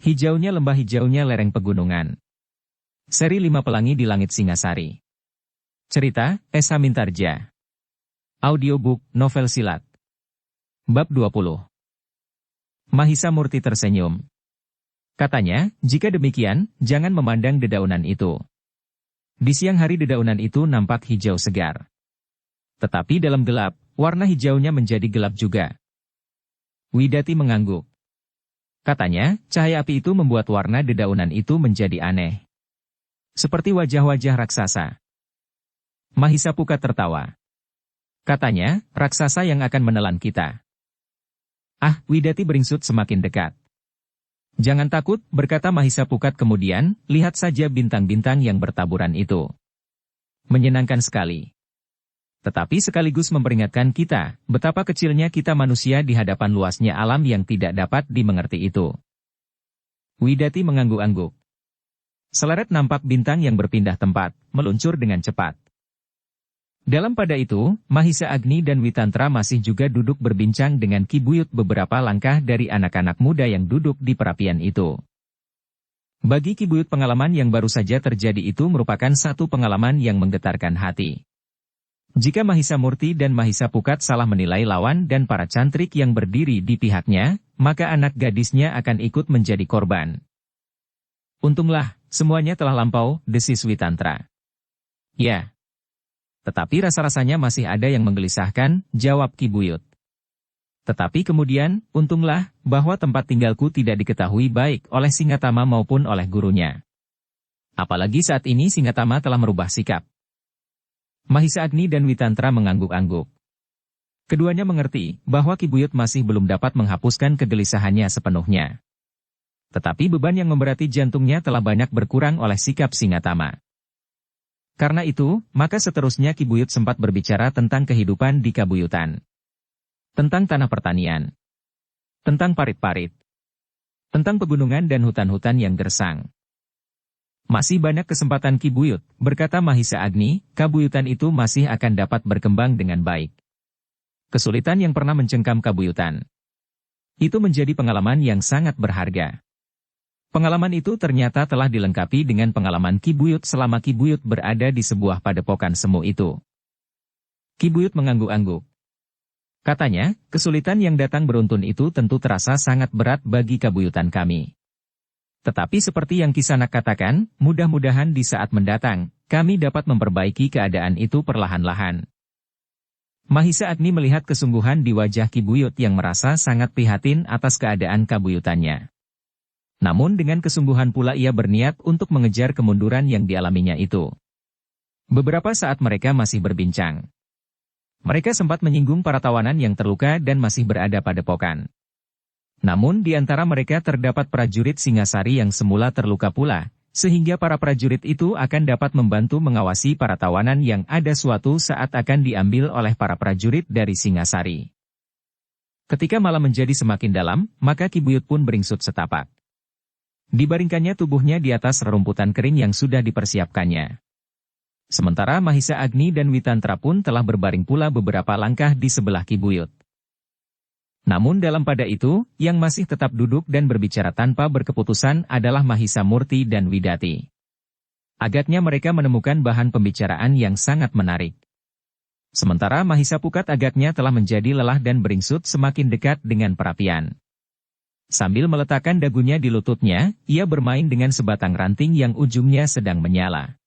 Hijaunya lembah, hijaunya lereng pegunungan. Seri 5 Pelangi di Langit Singasari. Cerita, Esa Mintarja. Audiobook, novel silat. Bab 20. Mahisa Murti tersenyum. Katanya, jika demikian, jangan memandang dedaunan itu. Di siang hari dedaunan itu nampak hijau segar. Tetapi dalam gelap, warna hijaunya menjadi gelap juga. Widati mengangguk. Katanya, cahaya api itu membuat warna dedaunan itu menjadi aneh. Seperti wajah-wajah raksasa. Mahisa Pukat tertawa. Katanya, raksasa yang akan menelan kita. Ah, Widati beringsut semakin dekat. Jangan takut, berkata Mahisa Pukat kemudian, lihat saja bintang-bintang yang bertaburan itu. Menyenangkan sekali. Tetapi sekaligus memperingatkan kita, betapa kecilnya kita manusia di hadapan luasnya alam yang tidak dapat dimengerti itu. Widati mengangguk-angguk. Seleret nampak bintang yang berpindah tempat, meluncur dengan cepat. Dalam pada itu, Mahisa Agni dan Witantra masih juga duduk berbincang dengan Ki Buyut beberapa langkah dari anak-anak muda yang duduk di perapian itu. Bagi Ki Buyut pengalaman yang baru saja terjadi itu merupakan satu pengalaman yang menggetarkan hati. Jika Mahisa Murti dan Mahisa Pukat salah menilai lawan dan para cantrik yang berdiri di pihaknya, maka anak gadisnya akan ikut menjadi korban. Untunglah, semuanya telah lampau, desis Witantra. Ya. Tetapi rasa-rasanya masih ada yang menggelisahkan, jawab Ki Buyut. Tetapi kemudian, untunglah, bahwa tempat tinggalku tidak diketahui baik oleh Singatama maupun oleh gurunya. Apalagi saat ini Singatama telah merubah sikap. Mahisa Agni dan Witantra mengangguk-angguk. Keduanya mengerti bahwa Ki Buyut masih belum dapat menghapuskan kegelisahannya sepenuhnya. Tetapi beban yang memberati jantungnya telah banyak berkurang oleh sikap Singatama. Karena itu, maka seterusnya Ki Buyut sempat berbicara tentang kehidupan di Kabuyutan. Tentang tanah pertanian. Tentang parit-parit. Tentang pegunungan dan hutan-hutan yang gersang. Masih banyak kesempatan Ki Buyut, berkata Mahisa Agni, Kabuyutan itu masih akan dapat berkembang dengan baik. Kesulitan yang pernah mencengkam Kabuyutan. Itu menjadi pengalaman yang sangat berharga. Pengalaman itu ternyata telah dilengkapi dengan pengalaman Ki Buyut selama Ki Buyut berada di sebuah padepokan semu itu. Ki Buyut mengangguk-angguk. Katanya, kesulitan yang datang beruntun itu tentu terasa sangat berat bagi Kabuyutan kami. Tetapi seperti yang Kisanak katakan, mudah-mudahan di saat mendatang, kami dapat memperbaiki keadaan itu perlahan-lahan. Mahisa Agni melihat kesungguhan di wajah Ki Buyut yang merasa sangat prihatin atas keadaan kabuyutannya. Namun dengan kesungguhan pula ia berniat untuk mengejar kemunduran yang dialaminya itu. Beberapa saat mereka masih berbincang. Mereka sempat menyinggung para tawanan yang terluka dan masih berada pada padepokan. Namun di antara mereka terdapat prajurit Singasari yang semula terluka pula, sehingga para prajurit itu akan dapat membantu mengawasi para tawanan yang ada suatu saat akan diambil oleh para prajurit dari Singasari. Ketika malam menjadi semakin dalam, maka Ki Buyut pun beringsut setapak. Dibaringkannya tubuhnya di atas rerumputan kering yang sudah dipersiapkannya. Sementara Mahisa Agni dan Witantra pun telah berbaring pula beberapa langkah di sebelah Ki Buyut. Namun dalam pada itu, yang masih tetap duduk dan berbicara tanpa berkeputusan adalah Mahisa Murti dan Widati. Agaknya mereka menemukan bahan pembicaraan yang sangat menarik. Sementara Mahisa Pukat agaknya telah menjadi lelah dan beringsut semakin dekat dengan perapian. Sambil meletakkan dagunya di lututnya, ia bermain dengan sebatang ranting yang ujungnya sedang menyala.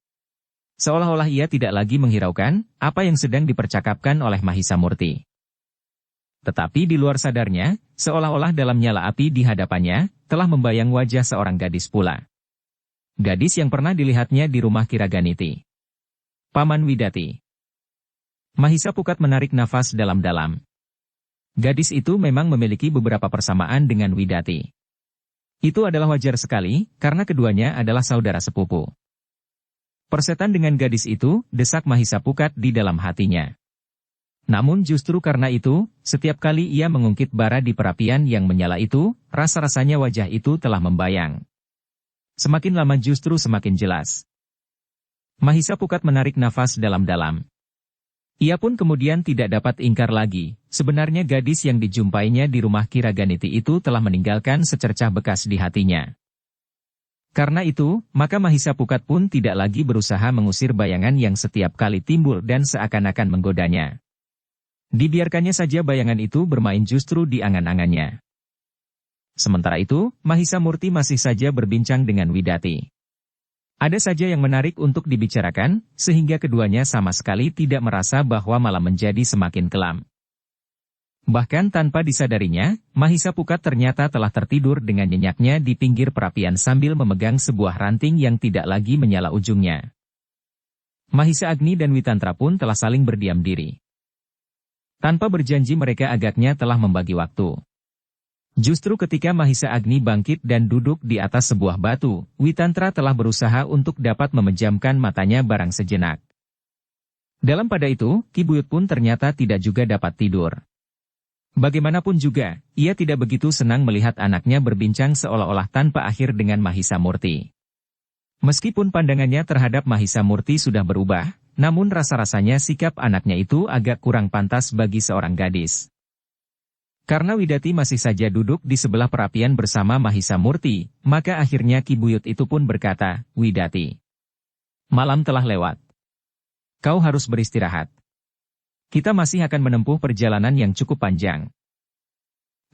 Seolah-olah ia tidak lagi menghiraukan apa yang sedang dipercakapkan oleh Mahisa Murti. Tetapi di luar sadarnya, seolah-olah dalam nyala api di hadapannya, telah membayang wajah seorang gadis pula. Gadis yang pernah dilihatnya di rumah Kiraganiti. Paman Widati. Mahisa Pukat menarik nafas dalam-dalam. Gadis itu memang memiliki beberapa persamaan dengan Widati. Itu adalah wajar sekali, karena keduanya adalah saudara sepupu. Persetan dengan gadis itu, desak Mahisa Pukat di dalam hatinya. Namun justru karena itu, setiap kali ia mengungkit bara di perapian yang menyala itu, rasa-rasanya wajah itu telah membayang. Semakin lama justru semakin jelas. Mahisa Pukat menarik nafas dalam-dalam. Ia pun kemudian tidak dapat ingkar lagi, sebenarnya gadis yang dijumpainya di rumah Kiraganiti itu telah meninggalkan secercah bekas di hatinya. Karena itu, maka Mahisa Pukat pun tidak lagi berusaha mengusir bayangan yang setiap kali timbul dan seakan-akan menggodanya. Dibiarkannya saja bayangan itu bermain justru di angan-angannya. Sementara itu, Mahisa Murti masih saja berbincang dengan Widati. Ada saja yang menarik untuk dibicarakan, sehingga keduanya sama sekali tidak merasa bahwa malah menjadi semakin kelam. Bahkan tanpa disadarinya, Mahisa Pukat ternyata telah tertidur dengan nyenyaknya di pinggir perapian sambil memegang sebuah ranting yang tidak lagi menyala ujungnya. Mahisa Agni dan Witantra pun telah saling berdiam diri. Tanpa berjanji mereka agaknya telah membagi waktu. Justru ketika Mahisa Agni bangkit dan duduk di atas sebuah batu, Witantra telah berusaha untuk dapat memejamkan matanya barang sejenak. Dalam pada itu, Ki Buyut pun ternyata tidak juga dapat tidur. Bagaimanapun juga, ia tidak begitu senang melihat anaknya berbincang seolah-olah tanpa akhir dengan Mahisa Murti. Meskipun pandangannya terhadap Mahisa Murti sudah berubah, namun rasa-rasanya sikap anaknya itu agak kurang pantas bagi seorang gadis. Karena Widati masih saja duduk di sebelah perapian bersama Mahisa Murti, maka akhirnya Ki Buyut itu pun berkata, "Widati, malam telah lewat. Kau harus beristirahat. Kita masih akan menempuh perjalanan yang cukup panjang."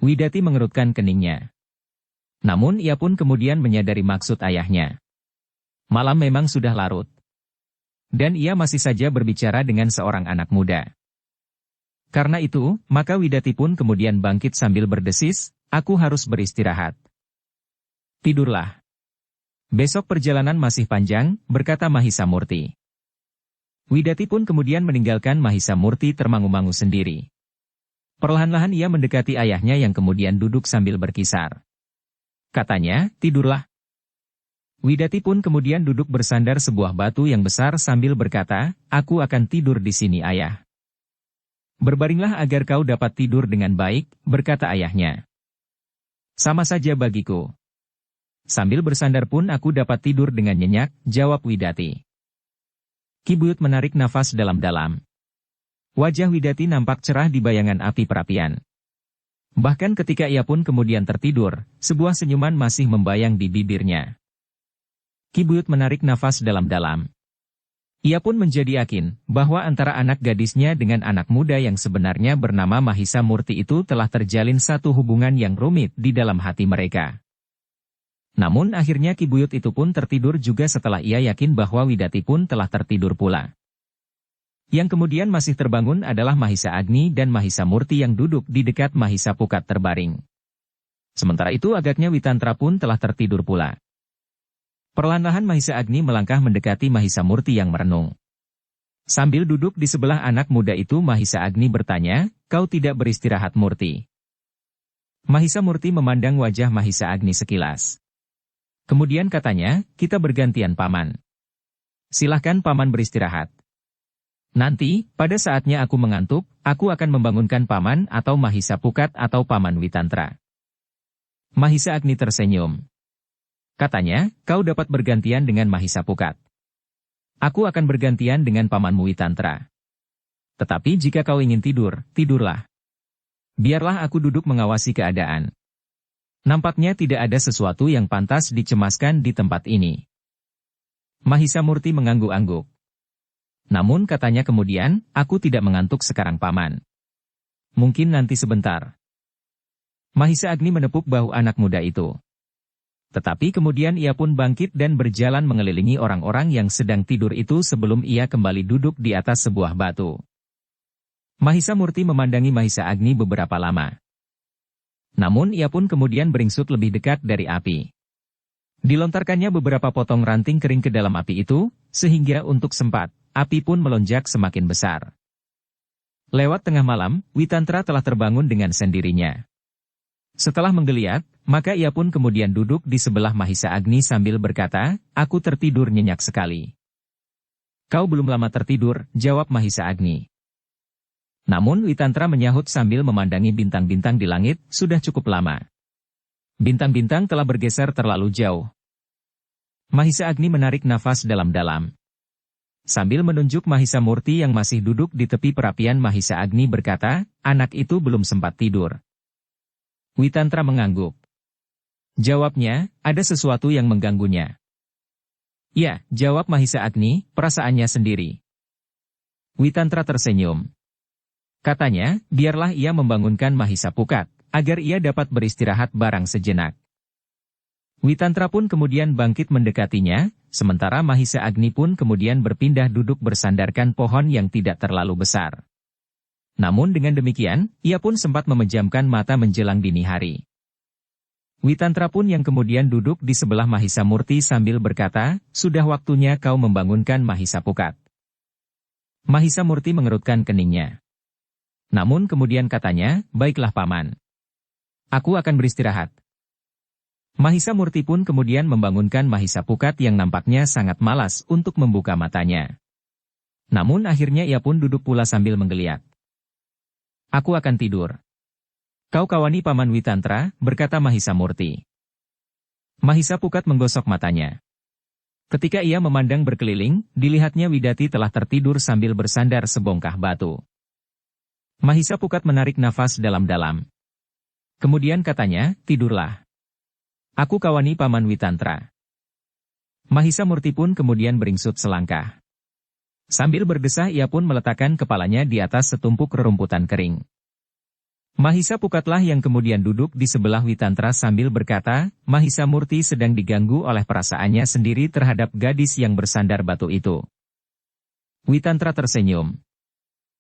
Widati mengerutkan keningnya. Namun ia pun kemudian menyadari maksud ayahnya. Malam memang sudah larut. Dan ia masih saja berbicara dengan seorang anak muda. Karena itu, maka Widati pun kemudian bangkit sambil berdesis, "Aku harus beristirahat." "Tidurlah. Besok perjalanan masih panjang," berkata Mahisa Murti. Widati pun kemudian meninggalkan Mahisa Murti termangu-mangu sendiri. Perlahan-lahan ia mendekati ayahnya yang kemudian duduk sambil berkisar. Katanya, "Tidurlah." Widati pun kemudian duduk bersandar sebuah batu yang besar sambil berkata, "Aku akan tidur di sini, ayah." "Berbaringlah agar kau dapat tidur dengan baik," berkata ayahnya. "Sama saja bagiku. Sambil bersandar pun aku dapat tidur dengan nyenyak," jawab Widati. Ki Buyut menarik nafas dalam-dalam. Wajah Widati nampak cerah di bayangan api perapian. Bahkan ketika ia pun kemudian tertidur, sebuah senyuman masih membayang di bibirnya. Ki Buyut menarik nafas dalam-dalam. Ia pun menjadi yakin bahwa antara anak gadisnya dengan anak muda yang sebenarnya bernama Mahisa Murti itu telah terjalin satu hubungan yang rumit di dalam hati mereka. Namun akhirnya Ki Buyut itu pun tertidur juga setelah ia yakin bahwa Widati pun telah tertidur pula. Yang kemudian masih terbangun adalah Mahisa Agni dan Mahisa Murti yang duduk di dekat Mahisa Pukat terbaring. Sementara itu agaknya Witantra pun telah tertidur pula. Perlahan-lahan Mahisa Agni melangkah mendekati Mahisa Murti yang merenung. Sambil duduk di sebelah anak muda itu Mahisa Agni bertanya, "Kau tidak beristirahat, Murti?" Mahisa Murti memandang wajah Mahisa Agni sekilas. Kemudian katanya, "Kita bergantian, Paman. Silahkan Paman beristirahat. Nanti, pada saatnya aku mengantuk, aku akan membangunkan Paman atau Mahisa Pukat atau Paman Witantra." Mahisa Agni tersenyum. Katanya, "Kau dapat bergantian dengan Mahisa Pukat. Aku akan bergantian dengan Pamanmu Witantra. Tetapi jika kau ingin tidur, tidurlah. Biarlah aku duduk mengawasi keadaan. Nampaknya tidak ada sesuatu yang pantas dicemaskan di tempat ini." Mahisa Murti mengangguk-angguk. Namun katanya kemudian, "Aku tidak mengantuk sekarang, Paman. Mungkin nanti sebentar." Mahisa Agni menepuk bahu anak muda itu. Tetapi kemudian ia pun bangkit dan berjalan mengelilingi orang-orang yang sedang tidur itu sebelum ia kembali duduk di atas sebuah batu. Mahisa Murti memandangi Mahisa Agni beberapa lama. Namun ia pun kemudian beringsut lebih dekat dari api. Dilontarkannya beberapa potong ranting kering ke dalam api itu, sehingga untuk sempat, api pun melonjak semakin besar. Lewat tengah malam, Witantra telah terbangun dengan sendirinya. Setelah menggeliat, maka ia pun kemudian duduk di sebelah Mahisa Agni sambil berkata, "Aku tertidur nyenyak sekali." "Kau belum lama tertidur," jawab Mahisa Agni. Namun Witantra menyahut sambil memandangi bintang-bintang di langit, "Sudah cukup lama. Bintang-bintang telah bergeser terlalu jauh." Mahisa Agni menarik nafas dalam-dalam. Sambil menunjuk Mahisa Murti yang masih duduk di tepi perapian Mahisa Agni berkata, "Anak itu belum sempat tidur." Witantra mengangguk. Jawabnya, ada sesuatu yang mengganggunya. Ya, jawab Mahisa Agni, perasaannya sendiri. Witantra tersenyum. Katanya, biarlah ia membangunkan Mahisa Pukat, agar ia dapat beristirahat barang sejenak. Witantra pun kemudian bangkit mendekatinya, sementara Mahisa Agni pun kemudian berpindah duduk bersandarkan pohon yang tidak terlalu besar. Namun dengan demikian, ia pun sempat memejamkan mata menjelang dini hari. Witantra pun yang kemudian duduk di sebelah Mahisa Murti sambil berkata, sudah waktunya kau membangunkan Mahisa Pukat. Mahisa Murti mengerutkan keningnya. Namun kemudian katanya, baiklah paman. Aku akan beristirahat. Mahisa Murti pun kemudian membangunkan Mahisa Pukat yang nampaknya sangat malas untuk membuka matanya. Namun akhirnya ia pun duduk pula sambil menggeliat. Aku akan tidur. Kau kawani paman Witantra, berkata Mahisa Murti. Mahisa Pukat menggosok matanya. Ketika ia memandang berkeliling, dilihatnya Widati telah tertidur sambil bersandar sebongkah batu. Mahisa Pukat menarik nafas dalam-dalam. Kemudian katanya, tidurlah. Aku kawani paman Witantra. Mahisa Murti pun kemudian beringsut selangkah. Sambil berdesah ia pun meletakkan kepalanya di atas setumpuk rerumputan kering. Mahisa Pukatlah yang kemudian duduk di sebelah Witantra sambil berkata, Mahisa Murti sedang diganggu oleh perasaannya sendiri terhadap gadis yang bersandar batu itu. Witantra tersenyum.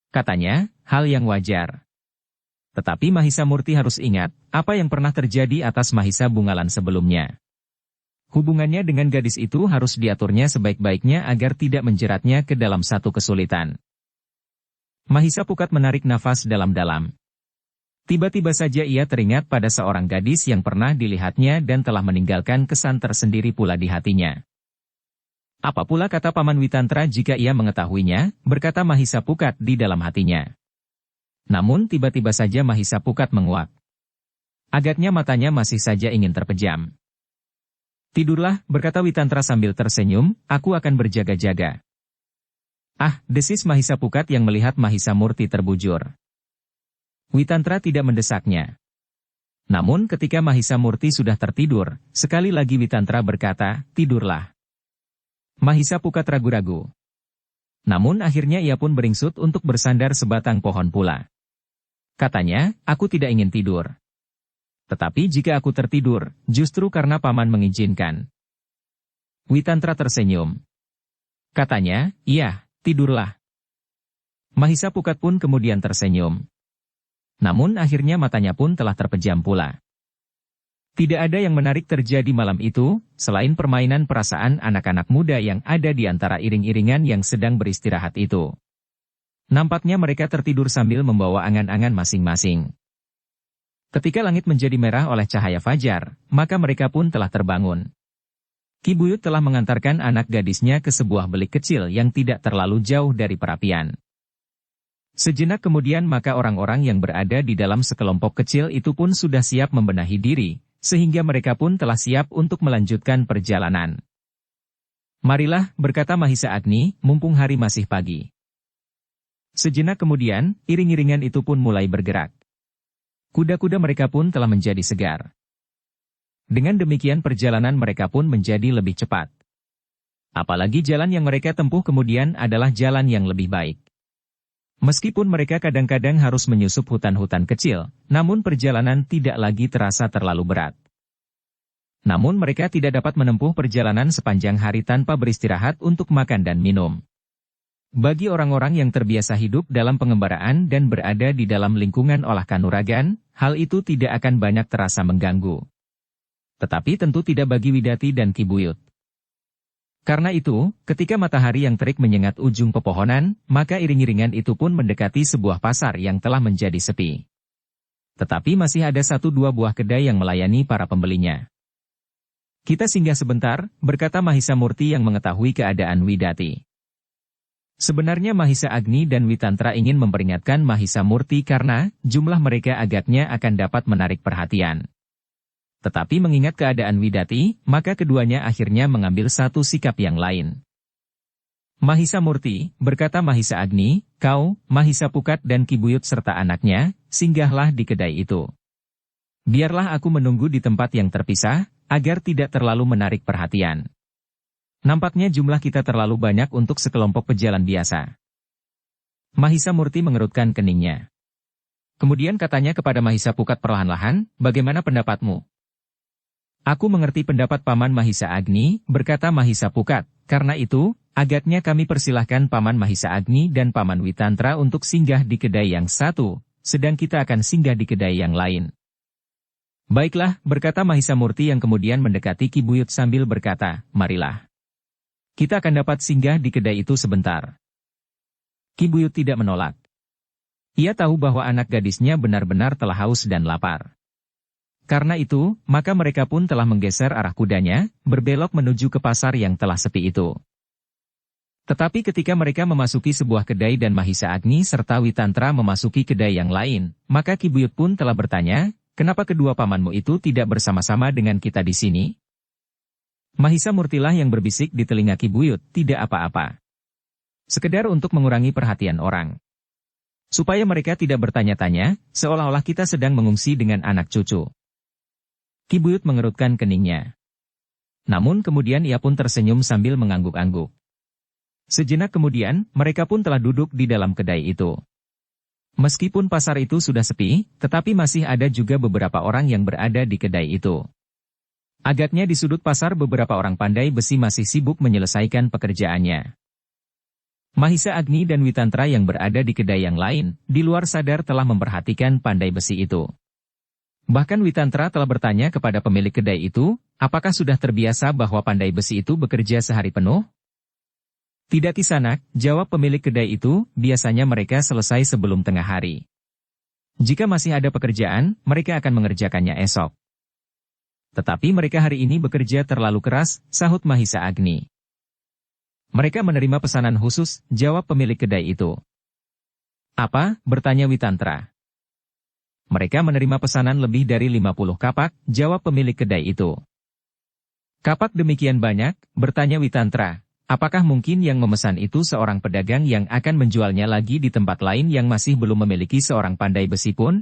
Katanya, hal yang wajar. Tetapi Mahisa Murti harus ingat, apa yang pernah terjadi atas Mahisa Bungalan sebelumnya. Hubungannya dengan gadis itu harus diaturnya sebaik-baiknya agar tidak menjeratnya ke dalam satu kesulitan. Mahisa Pukat menarik nafas dalam-dalam. Tiba-tiba saja ia teringat pada seorang gadis yang pernah dilihatnya dan telah meninggalkan kesan tersendiri pula di hatinya. Apa pula kata Paman Witantra jika ia mengetahuinya, berkata Mahisa Pukat di dalam hatinya. Namun tiba-tiba saja Mahisa Pukat menguap. Agaknya matanya masih saja ingin terpejam. Tidurlah, berkata Witantra sambil tersenyum, aku akan berjaga-jaga. Ah, desis Mahisa Pukat yang melihat Mahisa Murti terbujur. Witantra tidak mendesaknya. Namun ketika Mahisa Murti sudah tertidur, sekali lagi Witantra berkata, tidurlah. Mahisa Pukat ragu-ragu. Namun akhirnya ia pun beringsut untuk bersandar sebatang pohon pula. Katanya, aku tidak ingin tidur. Tetapi jika aku tertidur, justru karena paman mengizinkan. Witantra tersenyum. Katanya, iya, tidurlah. Mahisa Pukat pun kemudian tersenyum. Namun akhirnya matanya pun telah terpejam pula. Tidak ada yang menarik terjadi malam itu, selain permainan perasaan anak-anak muda yang ada di antara iring-iringan yang sedang beristirahat itu. Nampaknya mereka tertidur sambil membawa angan-angan masing-masing. Ketika langit menjadi merah oleh cahaya fajar, maka mereka pun telah terbangun. Ki Buyut telah mengantarkan anak gadisnya ke sebuah belik kecil yang tidak terlalu jauh dari perapian. Sejenak kemudian maka orang-orang yang berada di dalam sekelompok kecil itu pun sudah siap membenahi diri, sehingga mereka pun telah siap untuk melanjutkan perjalanan. Marilah, berkata Mahisa Agni, mumpung hari masih pagi. Sejenak kemudian, iring-iringan itu pun mulai bergerak. Kuda-kuda mereka pun telah menjadi segar. Dengan demikian perjalanan mereka pun menjadi lebih cepat. Apalagi jalan yang mereka tempuh kemudian adalah jalan yang lebih baik. Meskipun mereka kadang-kadang harus menyusup hutan-hutan kecil, namun perjalanan tidak lagi terasa terlalu berat. Namun mereka tidak dapat menempuh perjalanan sepanjang hari tanpa beristirahat untuk makan dan minum. Bagi orang-orang yang terbiasa hidup dalam pengembaraan dan berada di dalam lingkungan olah kanuragan, hal itu tidak akan banyak terasa mengganggu. Tetapi tentu tidak bagi Widati dan Ki Buyut. Karena itu, ketika matahari yang terik menyengat ujung pepohonan, maka iring-iringan itu pun mendekati sebuah pasar yang telah menjadi sepi. Tetapi masih ada 1-2 buah kedai yang melayani para pembelinya. Kita singgah sebentar, berkata Mahisa Murti yang mengetahui keadaan Widati. Sebenarnya Mahisa Agni dan Witantra ingin memperingatkan Mahisa Murti karena jumlah mereka agaknya akan dapat menarik perhatian. Tetapi mengingat keadaan Widati, maka keduanya akhirnya mengambil satu sikap yang lain. Mahisa Murti, berkata Mahisa Agni, kau, Mahisa Pukat dan Ki Buyut serta anaknya, singgahlah di kedai itu. Biarlah aku menunggu di tempat yang terpisah, agar tidak terlalu menarik perhatian. Nampaknya jumlah kita terlalu banyak untuk sekelompok pejalan biasa. Mahisa Murti mengerutkan keningnya. Kemudian katanya kepada Mahisa Pukat perlahan-lahan, bagaimana pendapatmu? Aku mengerti pendapat Paman Mahisa Agni, berkata Mahisa Pukat. Karena itu, agaknya kami persilahkan Paman Mahisa Agni dan Paman Witantra untuk singgah di kedai yang satu, sedang kita akan singgah di kedai yang lain. Baiklah, berkata Mahisa Murti yang kemudian mendekati Ki Buyut sambil berkata, marilah. Kita akan dapat singgah di kedai itu sebentar. Ki Buyut tidak menolak. Ia tahu bahwa anak gadisnya benar-benar telah haus dan lapar. Karena itu, maka mereka pun telah menggeser arah kudanya, berbelok menuju ke pasar yang telah sepi itu. Tetapi ketika mereka memasuki sebuah kedai dan Mahisa Agni serta Witantra memasuki kedai yang lain, maka Ki Buyut pun telah bertanya, kenapa kedua pamanmu itu tidak bersama-sama dengan kita di sini? Mahisa Murtilah yang berbisik di telinga Ki Buyut, tidak apa-apa. Sekedar untuk mengurangi perhatian orang. Supaya mereka tidak bertanya-tanya, seolah-olah kita sedang mengungsi dengan anak cucu. Ki Buyut mengerutkan keningnya. Namun kemudian ia pun tersenyum sambil mengangguk-angguk. Sejenak kemudian, mereka pun telah duduk di dalam kedai itu. Meskipun pasar itu sudah sepi, tetapi masih ada juga beberapa orang yang berada di kedai itu. Agaknya di sudut pasar beberapa orang pandai besi masih sibuk menyelesaikan pekerjaannya. Mahisa Agni dan Witantra yang berada di kedai yang lain, di luar sadar telah memperhatikan pandai besi itu. Bahkan Witantra telah bertanya kepada pemilik kedai itu, apakah sudah terbiasa bahwa pandai besi itu bekerja sehari penuh? Tidak Kisanak, jawab pemilik kedai itu, biasanya mereka selesai sebelum tengah hari. Jika masih ada pekerjaan, mereka akan mengerjakannya esok. Tetapi mereka hari ini bekerja terlalu keras, sahut Mahisa Agni. Mereka menerima pesanan khusus, jawab pemilik kedai itu. Apa? Bertanya Witantra. Mereka menerima pesanan lebih dari 50 kapak, jawab pemilik kedai itu. Kapak demikian banyak, bertanya Witantra. Apakah mungkin yang memesan itu seorang pedagang yang akan menjualnya lagi di tempat lain yang masih belum memiliki seorang pandai besi pun?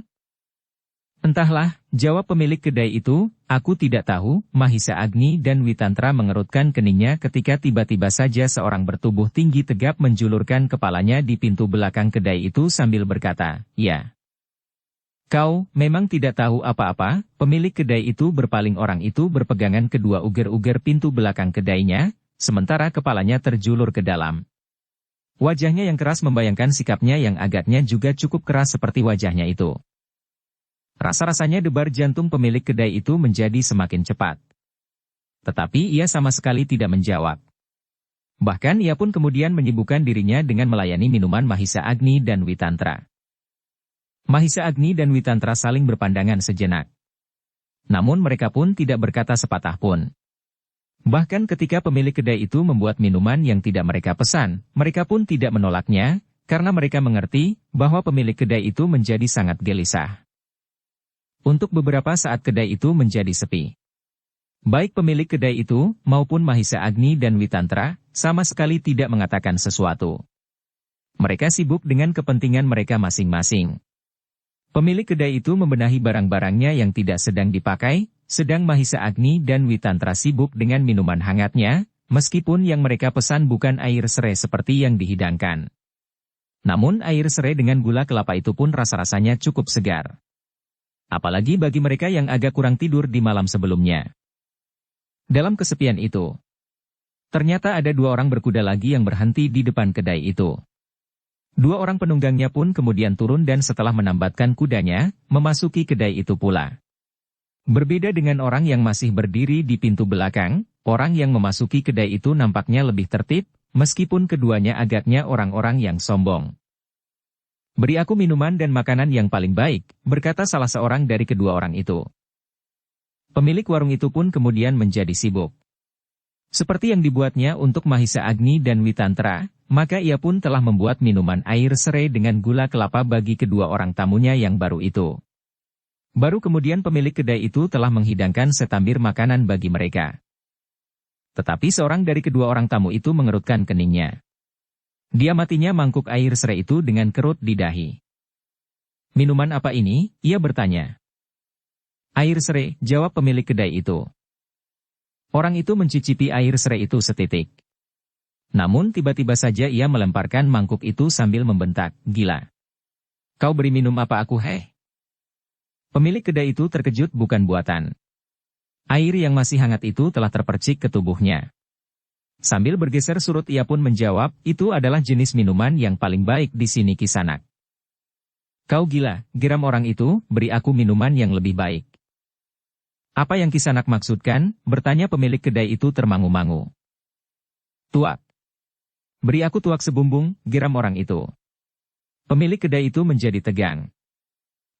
Entahlah, jawab pemilik kedai itu, aku tidak tahu. Mahisa Agni dan Witantra mengerutkan keningnya ketika tiba-tiba saja seorang bertubuh tinggi tegap menjulurkan kepalanya di pintu belakang kedai itu sambil berkata, ya. Kau memang tidak tahu apa-apa. Pemilik kedai itu berpaling, orang itu berpegangan kedua uger-uger pintu belakang kedainya, sementara kepalanya terjulur ke dalam. Wajahnya yang keras membayangkan sikapnya yang agaknya juga cukup keras seperti wajahnya itu. Rasa-rasanya debar jantung pemilik kedai itu menjadi semakin cepat. Tetapi ia sama sekali tidak menjawab. Bahkan ia pun kemudian menyibukkan dirinya dengan melayani minuman Mahisa Agni dan Witantra. Mahisa Agni dan Witantra saling berpandangan sejenak. Namun mereka pun tidak berkata sepatah pun. Bahkan ketika pemilik kedai itu membuat minuman yang tidak mereka pesan, mereka pun tidak menolaknya, karena mereka mengerti bahwa pemilik kedai itu menjadi sangat gelisah. Untuk beberapa saat kedai itu menjadi sepi. Baik pemilik kedai itu, maupun Mahisa Agni dan Witantra, sama sekali tidak mengatakan sesuatu. Mereka sibuk dengan kepentingan mereka masing-masing. Pemilik kedai itu membenahi barang-barangnya yang tidak sedang dipakai, sedang Mahisa Agni dan Witantra sibuk dengan minuman hangatnya, meskipun yang mereka pesan bukan air serai seperti yang dihidangkan. Namun air serai dengan gula kelapa itu pun rasa-rasanya cukup segar. Apalagi bagi mereka yang agak kurang tidur di malam sebelumnya. Dalam kesepian itu, ternyata ada dua orang berkuda lagi yang berhenti di depan kedai itu. Dua orang penunggangnya pun kemudian turun dan setelah menambatkan kudanya, memasuki kedai itu pula. Berbeda dengan orang yang masih berdiri di pintu belakang, orang yang memasuki kedai itu nampaknya lebih tertib, meskipun keduanya agaknya orang-orang yang sombong. Beri aku minuman dan makanan yang paling baik, berkata salah seorang dari kedua orang itu. Pemilik warung itu pun kemudian menjadi sibuk. Seperti yang dibuatnya untuk Mahisa Agni dan Witantra, maka ia pun telah membuat minuman air serai dengan gula kelapa bagi kedua orang tamunya yang baru itu. Baru kemudian pemilik kedai itu telah menghidangkan setambir makanan bagi mereka. Tetapi seorang dari kedua orang tamu itu mengerutkan keningnya. Dia matinya mangkuk air serai itu dengan kerut di dahi. Minuman apa ini? Ia bertanya. Air serai, jawab pemilik kedai itu. Orang itu mencicipi air serai itu setitik. Namun tiba-tiba saja ia melemparkan mangkuk itu sambil membentak, "Gila! Kau beri minum apa aku, heh?" Pemilik kedai itu terkejut bukan buatan. Air yang masih hangat itu telah terpercik ke tubuhnya. Sambil bergeser surut ia pun menjawab, "Itu adalah jenis minuman yang paling baik di sini Kisanak." "Kau gila," geram orang itu, "beri aku minuman yang lebih baik." "Apa yang Kisanak maksudkan?" bertanya pemilik kedai itu termangu-mangu. "Tuak. Beri aku tuak sebumbung," geram orang itu. Pemilik kedai itu menjadi tegang.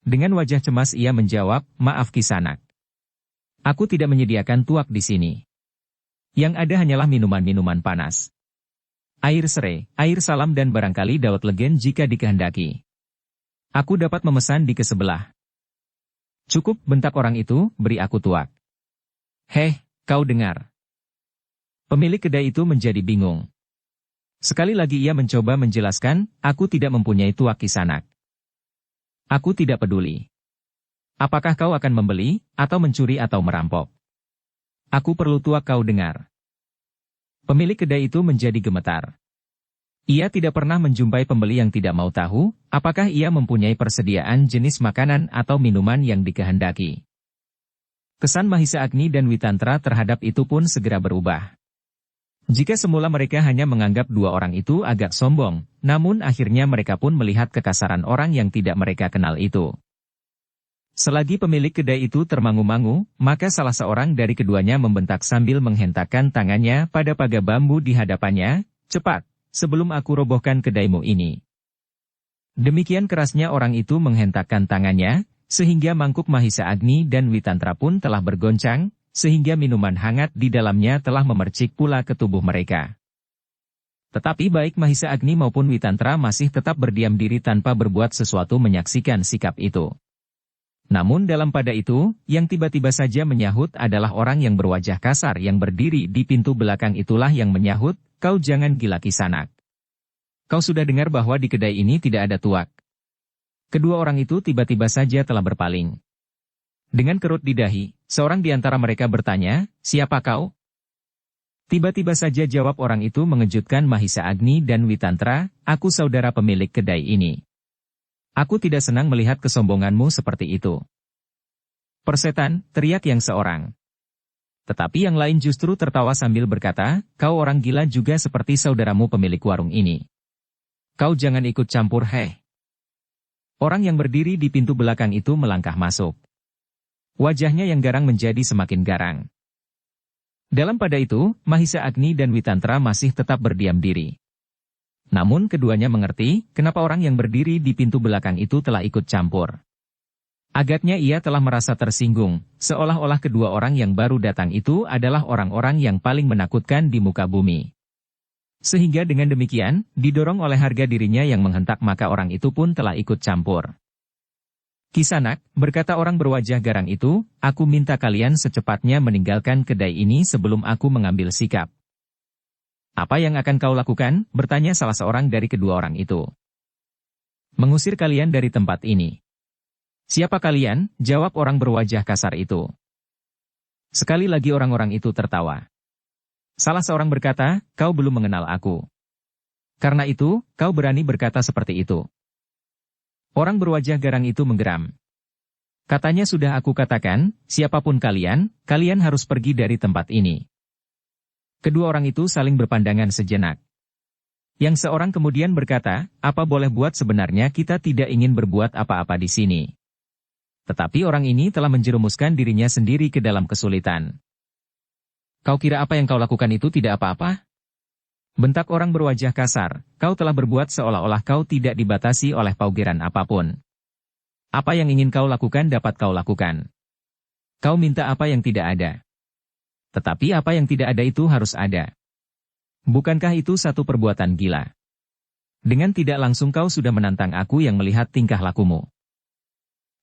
Dengan wajah cemas ia menjawab, "Maaf Kisanak. Aku tidak menyediakan tuak di sini. Yang ada hanyalah minuman-minuman panas. Air serai, air salam dan barangkali dawet legen jika dikehendaki. Aku dapat memesan di kesebelah." "Cukup," bentak orang itu, "beri aku tuak." "Heh, kau dengar." Pemilik kedai itu menjadi bingung. Sekali lagi ia mencoba menjelaskan, "Aku tidak mempunyai tuak Kisanak. Aku tidak peduli. Apakah kau akan membeli, atau mencuri atau merampok? Aku perlu tuak kau dengar." Pemilik kedai itu menjadi gemetar. Ia tidak pernah menjumpai pembeli yang tidak mau tahu, apakah ia mempunyai persediaan jenis makanan atau minuman yang dikehendaki. Kesan Mahisa Agni dan Witantra terhadap itu pun segera berubah. Jika semula mereka hanya menganggap dua orang itu agak sombong, namun akhirnya mereka pun melihat kekasaran orang yang tidak mereka kenal itu. Selagi pemilik kedai itu termangu-mangu, maka salah seorang dari keduanya membentak sambil menghentakkan tangannya pada paga bambu di hadapannya, "Cepat, sebelum aku robohkan kedaimu ini." Demikian kerasnya orang itu menghentakkan tangannya, sehingga mangkuk Mahisa Agni dan Witantra pun telah bergoncang, sehingga minuman hangat di dalamnya telah memercik pula ke tubuh mereka. Tetapi baik Mahisa Agni maupun Witantra masih tetap berdiam diri tanpa berbuat sesuatu menyaksikan sikap itu. Namun dalam pada itu, yang tiba-tiba saja menyahut adalah orang yang berwajah kasar yang berdiri di pintu belakang itulah yang menyahut, "Kau jangan gila Kisanak. Kau sudah dengar bahwa di kedai ini tidak ada tuak." Kedua orang itu tiba-tiba saja telah berpaling. Dengan kerut di dahi, seorang di antara mereka bertanya, "Siapa kau?" Tiba-tiba saja jawab orang itu mengejutkan Mahisa Agni dan Witantra, "Aku saudara pemilik kedai ini. Aku tidak senang melihat kesombonganmu seperti itu." "Persetan," teriak yang seorang. Tetapi yang lain justru tertawa sambil berkata, "Kau orang gila juga seperti saudaramu pemilik warung ini. Kau jangan ikut campur, heh." Orang yang berdiri di pintu belakang itu melangkah masuk. Wajahnya yang garang menjadi semakin garang. Dalam pada itu, Mahisa Agni dan Witantra masih tetap berdiam diri. Namun keduanya mengerti, kenapa orang yang berdiri di pintu belakang itu telah ikut campur. Agaknya ia telah merasa tersinggung, seolah-olah kedua orang yang baru datang itu adalah orang-orang yang paling menakutkan di muka bumi. Sehingga dengan demikian, didorong oleh harga dirinya yang menghentak maka orang itu pun telah ikut campur. "Kisanak," berkata orang berwajah garang itu, "aku minta kalian secepatnya meninggalkan kedai ini sebelum aku mengambil sikap." "Apa yang akan kau lakukan?" bertanya salah seorang dari kedua orang itu. "Mengusir kalian dari tempat ini." "Siapa kalian?" jawab orang berwajah kasar itu. Sekali lagi orang-orang itu tertawa. Salah seorang berkata, "Kau belum mengenal aku. Karena itu, kau berani berkata seperti itu." Orang berwajah garang itu menggeram. Katanya, "Sudah aku katakan, siapapun kalian, kalian harus pergi dari tempat ini." Kedua orang itu saling berpandangan sejenak. Yang seorang kemudian berkata, "Apa boleh buat sebenarnya kita tidak ingin berbuat apa-apa di sini. Tetapi orang ini telah menjerumuskan dirinya sendiri ke dalam kesulitan." "Kau kira apa yang kau lakukan itu tidak apa-apa?" bentak orang berwajah kasar, "Kau telah berbuat seolah-olah kau tidak dibatasi oleh paugeran apapun. Apa yang ingin kau lakukan dapat kau lakukan. Kau minta apa yang tidak ada. Tetapi apa yang tidak ada itu harus ada. Bukankah itu satu perbuatan gila? Dengan tidak langsung kau sudah menantang aku yang melihat tingkah lakumu."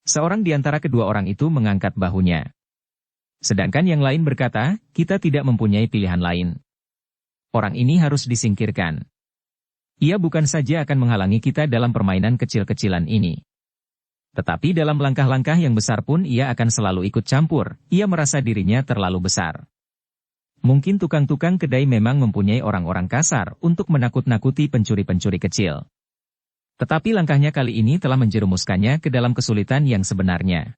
Seorang di antara kedua orang itu mengangkat bahunya. Sedangkan yang lain berkata, "Kita tidak mempunyai pilihan lain. Orang ini harus disingkirkan. Ia bukan saja akan menghalangi kita dalam permainan kecil-kecilan ini. Tetapi dalam langkah-langkah yang besar pun ia akan selalu ikut campur, ia merasa dirinya terlalu besar. Mungkin tukang-tukang kedai memang mempunyai orang-orang kasar untuk menakut-nakuti pencuri-pencuri kecil. Tetapi langkahnya kali ini telah menjerumuskannya ke dalam kesulitan yang sebenarnya.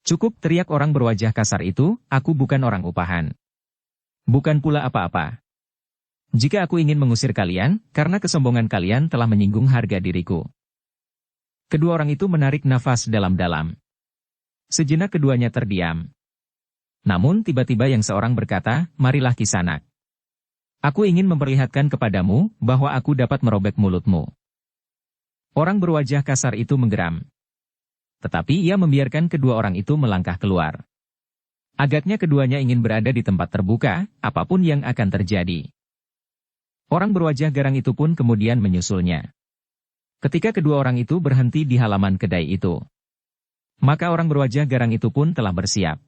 Cukup, teriak orang berwajah kasar itu, aku bukan orang upahan. Bukan pula apa-apa. Jika aku ingin mengusir kalian, karena kesombongan kalian telah menyinggung harga diriku. Kedua orang itu menarik nafas dalam-dalam. Sejenak keduanya terdiam. Namun tiba-tiba yang seorang berkata, marilah Kisanak. Aku ingin memperlihatkan kepadamu, bahwa aku dapat merobek mulutmu. Orang berwajah kasar itu menggeram. Tetapi ia membiarkan kedua orang itu melangkah keluar. Agaknya keduanya ingin berada di tempat terbuka, apapun yang akan terjadi. Orang berwajah garang itu pun kemudian menyusulnya. Ketika kedua orang itu berhenti di halaman kedai itu, maka orang berwajah garang itu pun telah bersiap.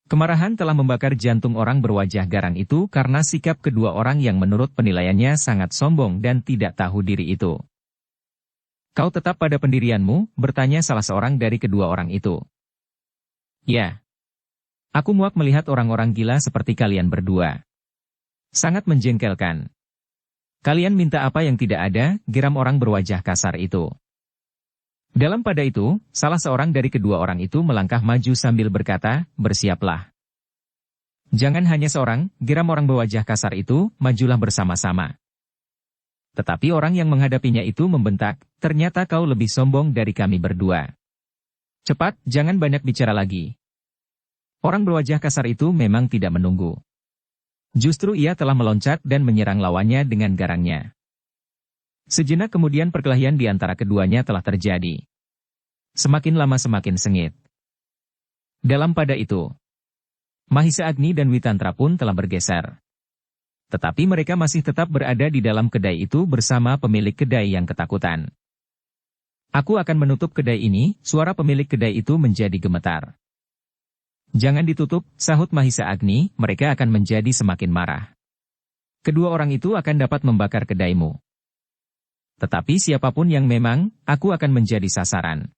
Kemarahan telah membakar jantung orang berwajah garang itu karena sikap kedua orang yang menurut penilaiannya sangat sombong dan tidak tahu diri itu. Kau tetap pada pendirianmu, bertanya salah seorang dari kedua orang itu. Ya. Aku muak melihat orang-orang gila seperti kalian berdua. Sangat menjengkelkan. Kalian minta apa yang tidak ada, geram orang berwajah kasar itu. Dalam pada itu, salah seorang dari kedua orang itu melangkah maju sambil berkata, bersiaplah. Jangan hanya seorang, geram orang berwajah kasar itu, majulah bersama-sama. Tetapi orang yang menghadapinya itu membentak, ternyata kau lebih sombong dari kami berdua. Cepat, jangan banyak bicara lagi. Orang berwajah kasar itu memang tidak menunggu. Justru ia telah meloncat dan menyerang lawannya dengan garangnya. Sejenak kemudian perkelahian di antara keduanya telah terjadi. Semakin lama semakin sengit. Dalam pada itu, Mahisa Agni dan Witantra pun telah bergeser. Tetapi mereka masih tetap berada di dalam kedai itu bersama pemilik kedai yang ketakutan. Aku akan menutup kedai ini, suara pemilik kedai itu menjadi gemetar. Jangan ditutup, sahut Mahisa Agni, mereka akan menjadi semakin marah. Kedua orang itu akan dapat membakar kedaimu. Tetapi siapapun yang memang, aku akan menjadi sasaran.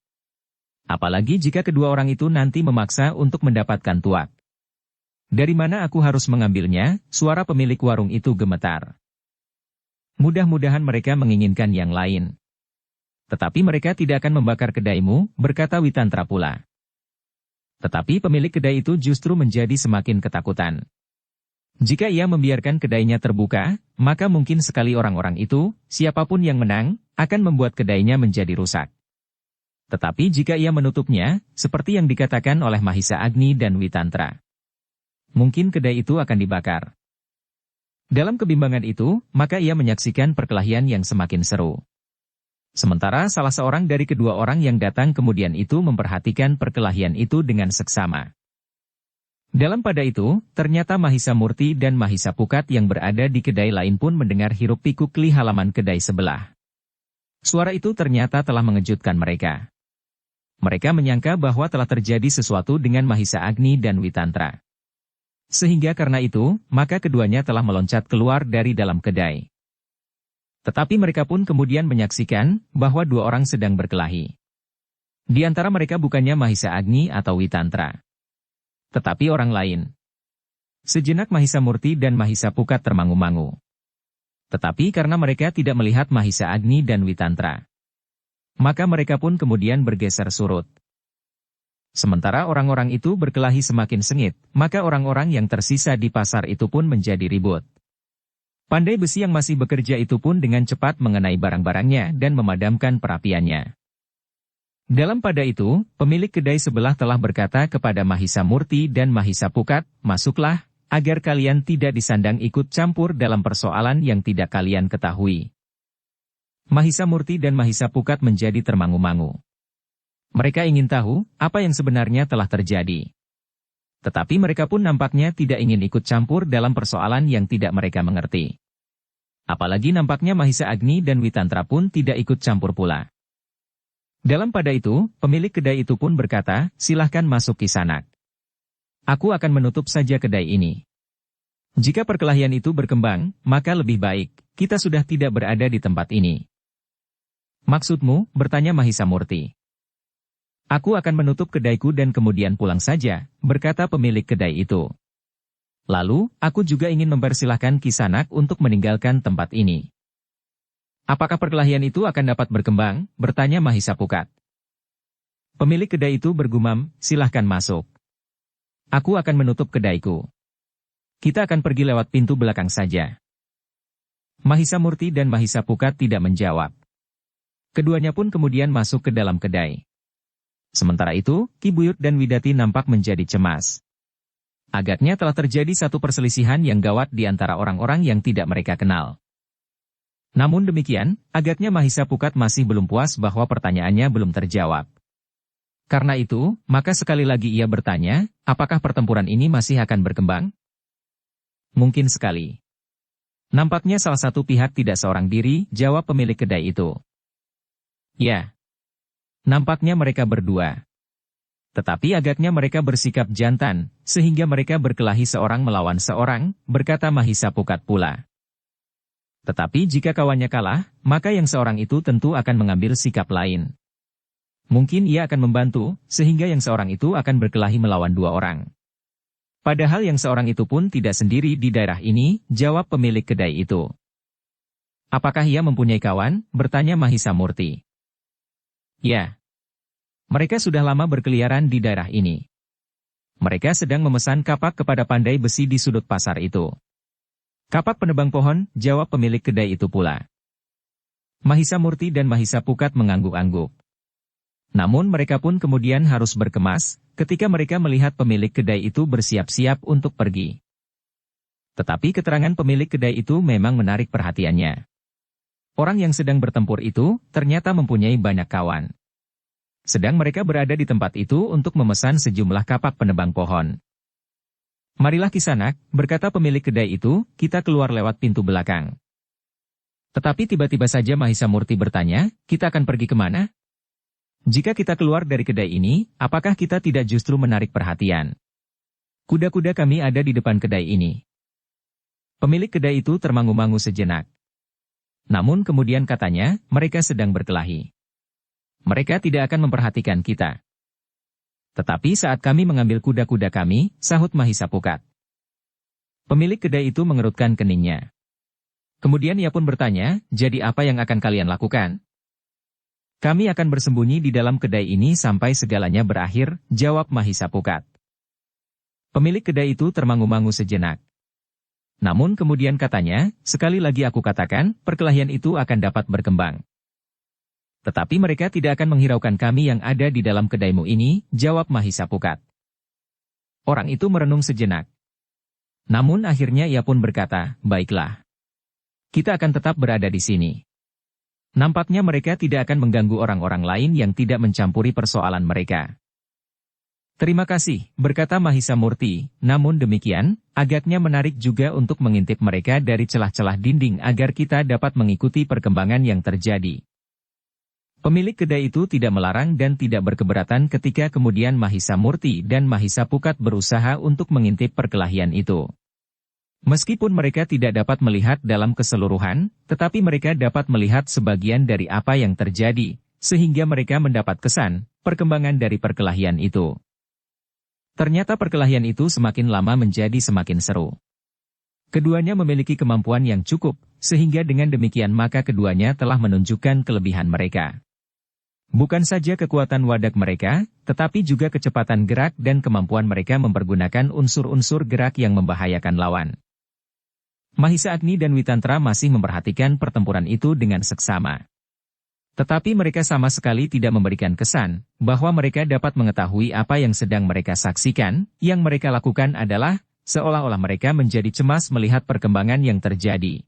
Apalagi jika kedua orang itu nanti memaksa untuk mendapatkan tuak. Dari mana aku harus mengambilnya? Suara pemilik warung itu gemetar. Mudah-mudahan mereka menginginkan yang lain. Tetapi mereka tidak akan membakar kedaimu, berkata Witantra pula. Tetapi pemilik kedai itu justru menjadi semakin ketakutan. Jika ia membiarkan kedainya terbuka, maka mungkin sekali orang-orang itu, siapapun yang menang, akan membuat kedainya menjadi rusak. Tetapi jika ia menutupnya, seperti yang dikatakan oleh Mahisa Agni dan Witantra, mungkin kedai itu akan dibakar. Dalam kebimbangan itu, maka ia menyaksikan perkelahian yang semakin seru. Sementara salah seorang dari kedua orang yang datang kemudian itu memperhatikan perkelahian itu dengan seksama. Dalam pada itu, ternyata Mahisa Murti dan Mahisa Pukat yang berada di kedai lain pun mendengar hiruk-pikuk di halaman kedai sebelah. Suara itu ternyata telah mengejutkan mereka. Mereka menyangka bahwa telah terjadi sesuatu dengan Mahisa Agni dan Witantra. Sehingga karena itu, maka keduanya telah meloncat keluar dari dalam kedai. Tetapi mereka pun kemudian menyaksikan bahwa dua orang sedang berkelahi. Di antara mereka bukannya Mahisa Agni atau Witantra, tetapi orang lain. Sejenak Mahisa Murti dan Mahisa Pukat termangu-mangu. Tetapi karena mereka tidak melihat Mahisa Agni dan Witantra, maka mereka pun kemudian bergeser surut. Sementara orang-orang itu berkelahi semakin sengit, maka orang-orang yang tersisa di pasar itu pun menjadi ribut. Pandai besi yang masih bekerja itu pun dengan cepat mengenai barang-barangnya dan memadamkan perapiannya. Dalam pada itu, pemilik kedai sebelah telah berkata kepada Mahisa Murti dan Mahisa Pukat, masuklah, agar kalian tidak disandang ikut campur dalam persoalan yang tidak kalian ketahui. Mahisa Murti dan Mahisa Pukat menjadi termangu-mangu. Mereka ingin tahu apa yang sebenarnya telah terjadi. Tetapi mereka pun nampaknya tidak ingin ikut campur dalam persoalan yang tidak mereka mengerti. Apalagi nampaknya Mahisa Agni dan Witantra pun tidak ikut campur pula. Dalam pada itu, pemilik kedai itu pun berkata, silahkan masuk Kisanak. Aku akan menutup saja kedai ini. Jika perkelahian itu berkembang, maka lebih baik, kita sudah tidak berada di tempat ini. Maksudmu, bertanya Mahisa Murti. Aku akan menutup kedaiku dan kemudian pulang saja, berkata pemilik kedai itu. Lalu, aku juga ingin mempersilahkan Kisanak untuk meninggalkan tempat ini. Apakah perkelahian itu akan dapat berkembang? Bertanya Mahisa Pukat. Pemilik kedai itu bergumam, silahkan masuk. Aku akan menutup kedaiku. Kita akan pergi lewat pintu belakang saja. Mahisa Murti dan Mahisa Pukat tidak menjawab. Keduanya pun kemudian masuk ke dalam kedai. Sementara itu, Ki Buyut dan Widati nampak menjadi cemas. Agaknya telah terjadi satu perselisihan yang gawat di antara orang-orang yang tidak mereka kenal. Namun demikian, agaknya Mahisa Pukat masih belum puas bahwa pertanyaannya belum terjawab. Karena itu, maka sekali lagi ia bertanya, apakah pertempuran ini masih akan berkembang? Mungkin sekali. Nampaknya salah satu pihak tidak seorang diri, jawab pemilik kedai itu. Ya. Nampaknya mereka berdua. Tetapi agaknya mereka bersikap jantan, sehingga mereka berkelahi seorang melawan seorang, berkata Mahisa Pukat pula. Tetapi jika kawannya kalah, maka yang seorang itu tentu akan mengambil sikap lain. Mungkin ia akan membantu, sehingga yang seorang itu akan berkelahi melawan dua orang. Padahal yang seorang itu pun tidak sendiri di daerah ini, jawab pemilik kedai itu. Apakah ia mempunyai kawan? Bertanya Mahisa Murti. Ya. Mereka sudah lama berkeliaran di daerah ini. Mereka sedang memesan kapak kepada pandai besi di sudut pasar itu. Kapak penebang pohon, jawab pemilik kedai itu pula. Mahisa Murti dan Mahisa Pukat mengangguk-angguk. Namun mereka pun kemudian harus berkemas, ketika mereka melihat pemilik kedai itu bersiap-siap untuk pergi. Tetapi keterangan pemilik kedai itu memang menarik perhatiannya. Orang yang sedang bertempur itu, ternyata mempunyai banyak kawan. Sedang mereka berada di tempat itu untuk memesan sejumlah kapak penebang pohon. Marilah Kisanak, berkata pemilik kedai itu, kita keluar lewat pintu belakang. Tetapi tiba-tiba saja Mahisa Murti bertanya, kita akan pergi kemana? Jika kita keluar dari kedai ini, apakah kita tidak justru menarik perhatian? Kuda-kuda kami ada di depan kedai ini. Pemilik kedai itu termangu-mangu sejenak. Namun kemudian katanya, mereka sedang berkelahi. Mereka tidak akan memperhatikan kita. Tetapi saat kami mengambil kuda-kuda kami, sahut Mahisa Pukat. Pemilik kedai itu mengerutkan keningnya. Kemudian ia pun bertanya, jadi apa yang akan kalian lakukan? Kami akan bersembunyi di dalam kedai ini sampai segalanya berakhir, jawab Mahisa Pukat. Pemilik kedai itu termangu-mangu sejenak. Namun kemudian katanya, sekali lagi aku katakan, perkelahian itu akan dapat berkembang. Tetapi mereka tidak akan menghiraukan kami yang ada di dalam kedaimu ini, jawab Mahisa Pukat. Orang itu merenung sejenak. Namun akhirnya ia pun berkata, baiklah. Kita akan tetap berada di sini. Nampaknya mereka tidak akan mengganggu orang-orang lain yang tidak mencampuri persoalan mereka. Terima kasih, berkata Mahisa Murti, namun demikian, agaknya menarik juga untuk mengintip mereka dari celah-celah dinding agar kita dapat mengikuti perkembangan yang terjadi. Pemilik kedai itu tidak melarang dan tidak berkeberatan ketika kemudian Mahisa Murti dan Mahisa Pukat berusaha untuk mengintip perkelahian itu. Meskipun mereka tidak dapat melihat dalam keseluruhan, tetapi mereka dapat melihat sebagian dari apa yang terjadi, sehingga mereka mendapat kesan, perkembangan dari perkelahian itu. Ternyata perkelahian itu semakin lama menjadi semakin seru. Keduanya memiliki kemampuan yang cukup, sehingga dengan demikian maka keduanya telah menunjukkan kelebihan mereka. Bukan saja kekuatan wadak mereka, tetapi juga kecepatan gerak dan kemampuan mereka mempergunakan unsur-unsur gerak yang membahayakan lawan. Mahisa Agni dan Witantra masih memperhatikan pertempuran itu dengan seksama. Tetapi mereka sama sekali tidak memberikan kesan bahwa mereka dapat mengetahui apa yang sedang mereka saksikan. Yang mereka lakukan adalah seolah-olah mereka menjadi cemas melihat perkembangan yang terjadi.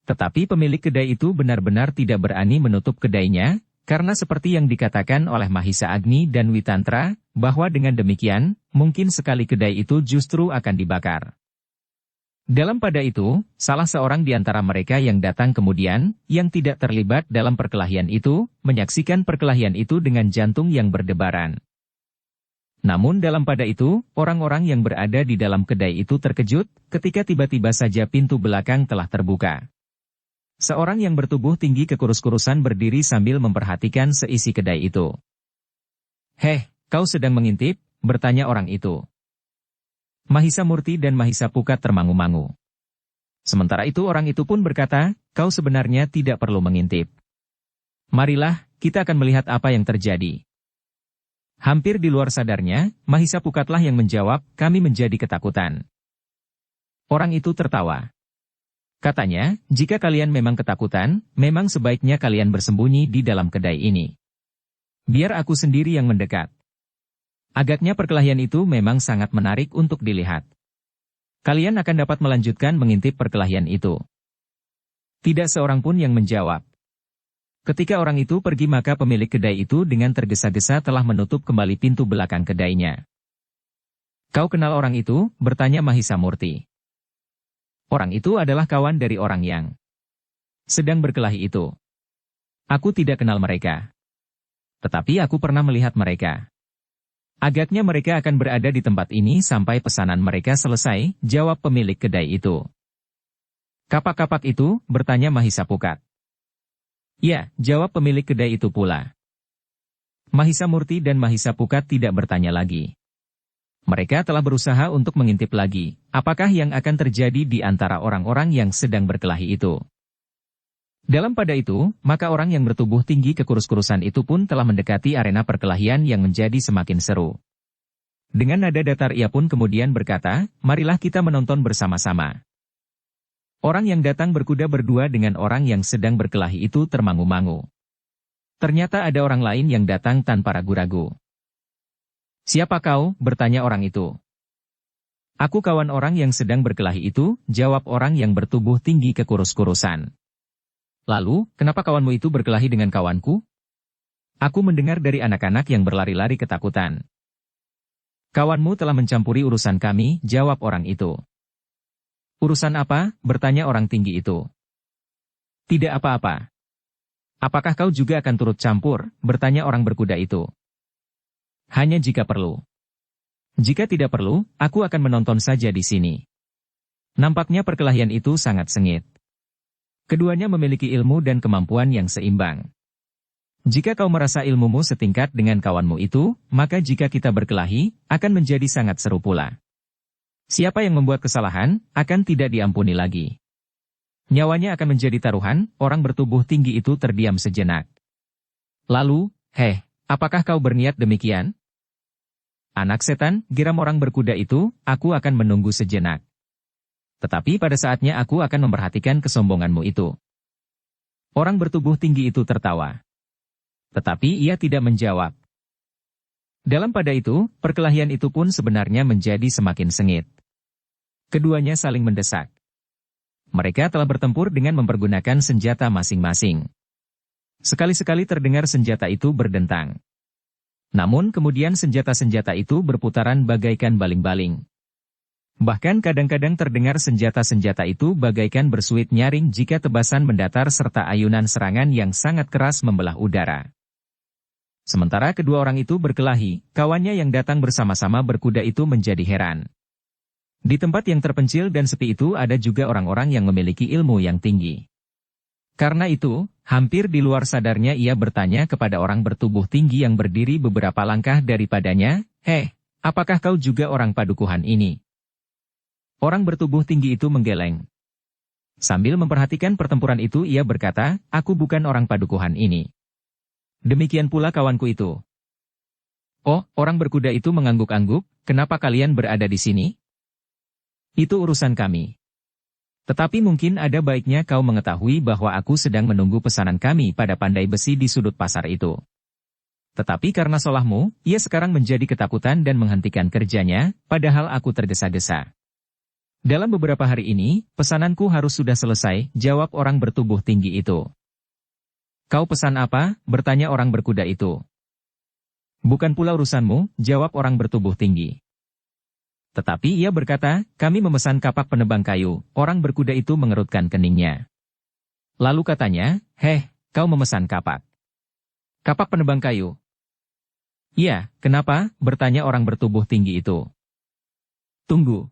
Tetapi pemilik kedai itu benar-benar tidak berani menutup kedainya, karena seperti yang dikatakan oleh Mahisa Agni dan Witantra, bahwa dengan demikian, mungkin sekali kedai itu justru akan dibakar. Dalam pada itu, salah seorang di antara mereka yang datang kemudian, yang tidak terlibat dalam perkelahian itu, menyaksikan perkelahian itu dengan jantung yang berdebaran. Namun dalam pada itu, orang-orang yang berada di dalam kedai itu terkejut, ketika tiba-tiba saja pintu belakang telah terbuka. Seorang yang bertubuh tinggi kekurus-kurusan berdiri sambil memperhatikan seisi kedai itu. "Heh, kau sedang mengintip?" bertanya orang itu. Mahisa Murti dan Mahisa Pukat termangu-mangu. Sementara itu orang itu pun berkata, "Kau sebenarnya tidak perlu mengintip. Marilah, kita akan melihat apa yang terjadi." Hampir di luar sadarnya, Mahisa Pukatlah yang menjawab, "Kami menjadi ketakutan." Orang itu tertawa. Katanya, "Jika kalian memang ketakutan, memang sebaiknya kalian bersembunyi di dalam kedai ini. Biar aku sendiri yang mendekat." Agaknya perkelahian itu memang sangat menarik untuk dilihat. Kalian akan dapat melanjutkan mengintip perkelahian itu. Tidak seorang pun yang menjawab. Ketika orang itu pergi maka pemilik kedai itu dengan tergesa-gesa telah menutup kembali pintu belakang kedainya. "Kau kenal orang itu?" bertanya Mahisa Murti. Orang itu adalah kawan dari orang yang sedang berkelahi itu. "Aku tidak kenal mereka. Tetapi aku pernah melihat mereka. Agaknya mereka akan berada di tempat ini sampai pesanan mereka selesai," jawab pemilik kedai itu. "Kapak-kapak itu?" bertanya Mahisa Pukat. "Ya," jawab pemilik kedai itu pula. Mahisa Murti dan Mahisa Pukat tidak bertanya lagi. Mereka telah berusaha untuk mengintip lagi, apakah yang akan terjadi di antara orang-orang yang sedang berkelahi itu. Dalam pada itu, maka orang yang bertubuh tinggi kekurus-kurusan itu pun telah mendekati arena perkelahian yang menjadi semakin seru. Dengan nada datar ia pun kemudian berkata, "Marilah kita menonton bersama-sama." Orang yang datang berkuda berdua dengan orang yang sedang berkelahi itu termangu-mangu. Ternyata ada orang lain yang datang tanpa ragu-ragu. "Siapa kau?" bertanya orang itu. "Aku kawan orang yang sedang berkelahi itu," jawab orang yang bertubuh tinggi kekurus-kurusan. "Lalu, kenapa kawanmu itu berkelahi dengan kawanku? Aku mendengar dari anak-anak yang berlari-lari ketakutan." "Kawanmu telah mencampuri urusan kami," jawab orang itu. "Urusan apa?" bertanya orang tinggi itu. "Tidak apa-apa." "Apakah kau juga akan turut campur?" bertanya orang berkuda itu. "Hanya jika perlu. Jika tidak perlu, aku akan menonton saja di sini." Nampaknya perkelahian itu sangat sengit. Keduanya memiliki ilmu dan kemampuan yang seimbang. Jika kau merasa ilmumu setingkat dengan kawanmu itu, maka jika kita berkelahi, akan menjadi sangat seru pula. Siapa yang membuat kesalahan, akan tidak diampuni lagi. Nyawanya akan menjadi taruhan. Orang bertubuh tinggi itu terdiam sejenak. Lalu, "Heh, apakah kau berniat demikian?" "Anak setan," geram orang berkuda itu, "aku akan menunggu sejenak. Tetapi pada saatnya aku akan memperhatikan kesombonganmu itu." Orang bertubuh tinggi itu tertawa. Tetapi ia tidak menjawab. Dalam pada itu, perkelahian itu pun sebenarnya menjadi semakin sengit. Keduanya saling mendesak. Mereka telah bertempur dengan mempergunakan senjata masing-masing. Sekali-sekali terdengar senjata itu berdentang. Namun kemudian senjata-senjata itu berputaran bagaikan baling-baling. Bahkan kadang-kadang terdengar senjata-senjata itu bagaikan bersuit nyaring jika tebasan mendatar serta ayunan serangan yang sangat keras membelah udara. Sementara kedua orang itu berkelahi, kawannya yang datang bersama-sama berkuda itu menjadi heran. Di tempat yang terpencil dan sepi itu ada juga orang-orang yang memiliki ilmu yang tinggi. Karena itu, hampir di luar sadarnya ia bertanya kepada orang bertubuh tinggi yang berdiri beberapa langkah daripadanya, "Heh, apakah kau juga orang padukuhan ini?" Orang bertubuh tinggi itu menggeleng. Sambil memperhatikan pertempuran itu ia berkata, "Aku bukan orang padukuhan ini. Demikian pula kawanku itu." "Oh," orang berkuda itu mengangguk-angguk, "kenapa kalian berada di sini?" "Itu urusan kami. Tetapi mungkin ada baiknya kau mengetahui bahwa aku sedang menunggu pesanan kami pada pandai besi di sudut pasar itu." Tetapi karena salahmu, ia sekarang menjadi ketakutan dan menghentikan kerjanya, padahal aku tergesa-gesa. "Dalam beberapa hari ini, pesananku harus sudah selesai," jawab orang bertubuh tinggi itu. "Kau pesan apa?" bertanya orang berkuda itu. "Bukan pula urusanmu," jawab orang bertubuh tinggi. Tetapi ia berkata, "Kami memesan kapak penebang kayu." Orang berkuda itu mengerutkan keningnya. Lalu katanya, "Heh, kau memesan kapak. Kapak penebang kayu?" "Iya, kenapa?" bertanya orang bertubuh tinggi itu. "Tunggu.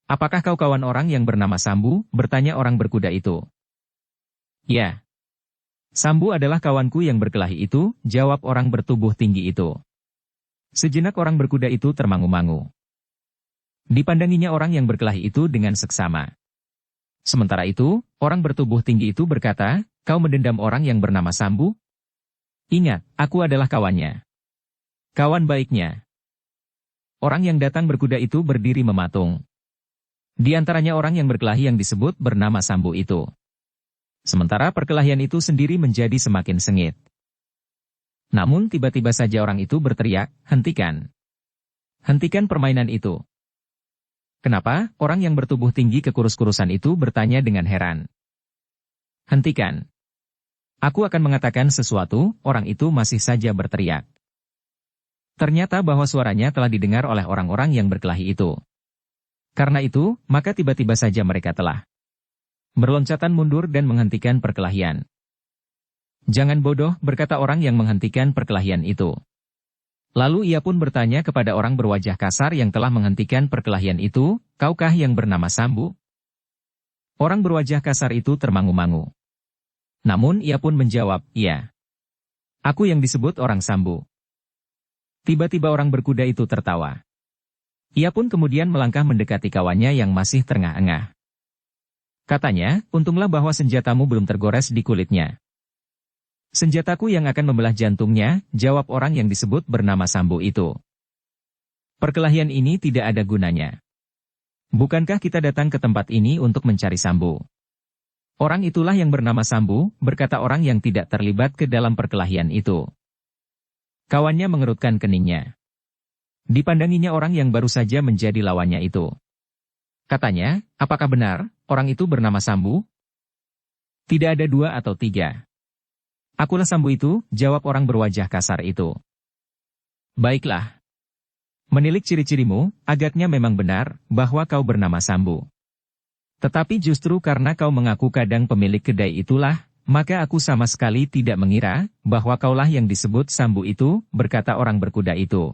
Apakah kau kawan orang yang bernama Sambu?" bertanya orang berkuda itu. "Ya. Sambu adalah kawanku yang berkelahi itu," jawab orang bertubuh tinggi itu. Sejenak orang berkuda itu termangu-mangu. Dipandanginya orang yang berkelahi itu dengan seksama. Sementara itu, orang bertubuh tinggi itu berkata, "Kau mendendam orang yang bernama Sambu? Ingat, aku adalah kawannya. Kawan baiknya." Orang yang datang berkuda itu berdiri mematung. Di antaranya orang yang berkelahi yang disebut bernama Sambu itu. Sementara perkelahian itu sendiri menjadi semakin sengit. Namun tiba-tiba saja orang itu berteriak, "Hentikan! Hentikan permainan itu!" Kenapa? Orang yang bertubuh tinggi kekurus-kurusan itu bertanya dengan heran. "Hentikan! Aku akan mengatakan sesuatu," orang itu masih saja berteriak. Ternyata bahwa suaranya telah didengar oleh orang-orang yang berkelahi itu. Karena itu, maka tiba-tiba saja mereka telah berloncatan mundur dan menghentikan perkelahian. "Jangan bodoh," berkata orang yang menghentikan perkelahian itu. Lalu ia pun bertanya kepada orang berwajah kasar yang telah menghentikan perkelahian itu, "Kaukah yang bernama Sambu?" Orang berwajah kasar itu termangu-mangu. Namun ia pun menjawab, "Iya. Aku yang disebut orang Sambu." Tiba-tiba orang berkuda itu tertawa. Ia pun kemudian melangkah mendekati kawannya yang masih terengah-engah. Katanya, "Untunglah bahwa senjatamu belum tergores di kulitnya." "Senjataku yang akan membelah jantungnya," jawab orang yang disebut bernama Sambu itu. "Perkelahian ini tidak ada gunanya. Bukankah kita datang ke tempat ini untuk mencari Sambu?" "Orang itulah yang bernama Sambu," berkata orang yang tidak terlibat ke dalam perkelahian itu. Kawannya mengerutkan keningnya. Dipandanginya orang yang baru saja menjadi lawannya itu. Katanya, "Apakah benar, orang itu bernama Sambu?" "Tidak ada 2 atau 3. Akulah Sambu itu," jawab orang berwajah kasar itu. "Baiklah. Menilik ciri-cirimu, agaknya memang benar bahwa kau bernama Sambu. Tetapi justru karena kau mengaku kadang pemilik kedai itulah, maka aku sama sekali tidak mengira bahwa kaulah yang disebut Sambu itu," berkata orang berkuda itu.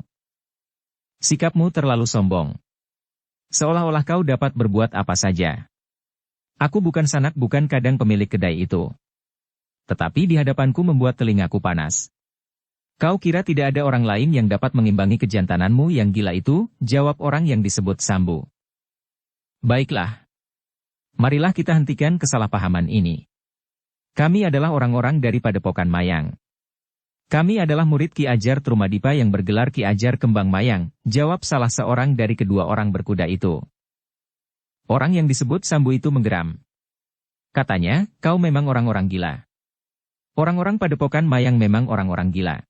"Sikapmu terlalu sombong. Seolah-olah kau dapat berbuat apa saja. Aku bukan sanak bukan kadang pemilik kedai itu. Tetapi di hadapanku membuat telingaku panas." "Kau kira tidak ada orang lain yang dapat mengimbangi kejantananmu yang gila itu?" jawab orang yang disebut Sambu. "Baiklah. Marilah kita hentikan kesalahpahaman ini. Kami adalah orang-orang dari Padepokan Mayang. Kami adalah murid Ki Ajar Trumadipa yang bergelar Ki Ajar Kembang Mayang," jawab salah seorang dari kedua orang berkuda itu. Orang yang disebut Sambu itu menggeram. Katanya, "Kau memang orang-orang gila. Orang-orang Padepokan Mayang memang orang-orang gila.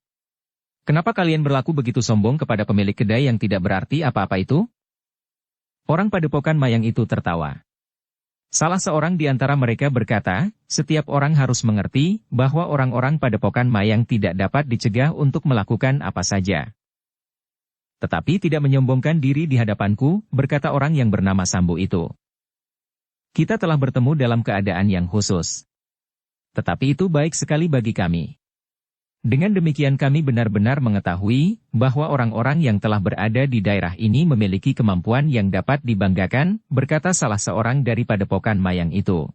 Kenapa kalian berlaku begitu sombong kepada pemilik kedai yang tidak berarti apa-apa itu?" Orang Padepokan Mayang itu tertawa. Salah seorang di antara mereka berkata, "Setiap orang harus mengerti bahwa orang-orang Padepokan Mayang tidak dapat dicegah untuk melakukan apa saja. Tetapi tidak menyombongkan diri di hadapanku," berkata orang yang bernama Sambu itu. "Kita telah bertemu dalam keadaan yang khusus. Tetapi itu baik sekali bagi kami. Dengan demikian kami benar-benar mengetahui bahwa orang-orang yang telah berada di daerah ini memiliki kemampuan yang dapat dibanggakan," berkata salah seorang dari Padepokan Mayang itu.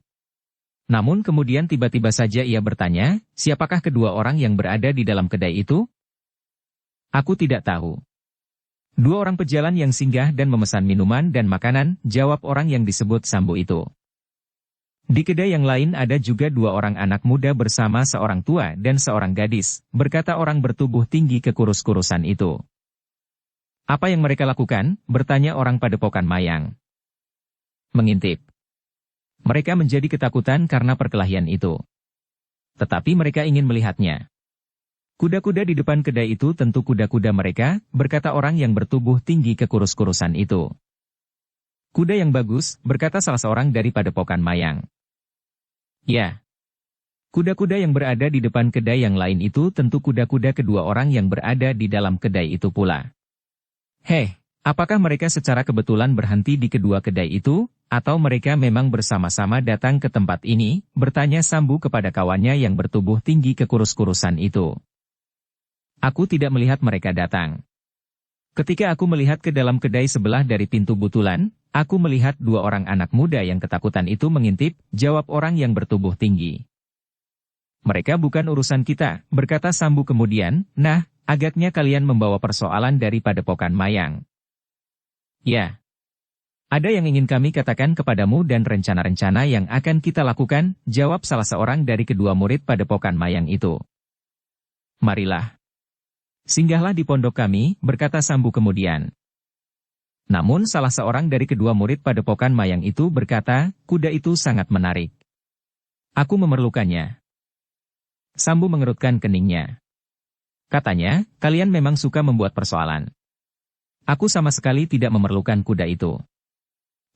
Namun kemudian tiba-tiba saja ia bertanya, "Siapakah kedua orang yang berada di dalam kedai itu?" "Aku tidak tahu. 2 orang pejalan yang singgah dan memesan minuman dan makanan," jawab orang yang disebut Sambu itu. "Di kedai yang lain ada juga 2 orang anak muda bersama seorang tua dan seorang gadis," berkata orang bertubuh tinggi kekurus-kurusan itu. "Apa yang mereka lakukan?" bertanya orang Padepokan Mayang. "Mengintip. Mereka menjadi ketakutan karena perkelahian itu. Tetapi mereka ingin melihatnya. Kuda-kuda di depan kedai itu tentu kuda-kuda mereka," berkata orang yang bertubuh tinggi kekurus-kurusan itu. "Kuda yang bagus," berkata salah seorang dari Padepokan Mayang. "Ya. Kuda-kuda yang berada di depan kedai yang lain itu tentu kuda-kuda kedua orang yang berada di dalam kedai itu pula." "Heh, apakah mereka secara kebetulan berhenti di kedua kedai itu, atau mereka memang bersama-sama datang ke tempat ini?" bertanya Sambu kepada kawannya yang bertubuh tinggi kekurus-kurusan itu. "Aku tidak melihat mereka datang. Ketika aku melihat ke dalam kedai sebelah dari pintu butulan, aku melihat 2 orang anak muda yang ketakutan itu mengintip," jawab orang yang bertubuh tinggi. "Mereka bukan urusan kita," berkata Sambu kemudian, "Nah, Agaknya kalian membawa persoalan dari Padepokan Mayang. Ya. Ada yang ingin kami katakan kepadamu dan rencana-rencana yang akan kita lakukan, jawab salah seorang dari kedua murid Padepokan Mayang itu. Marilah. Singgahlah di pondok kami, berkata Sambu kemudian. Namun salah seorang dari kedua murid Padepokan Mayang itu berkata, kuda itu sangat menarik. Aku memerlukannya. Sambu mengerutkan keningnya. Katanya, kalian memang suka membuat persoalan. Aku sama sekali tidak memerlukan kuda itu.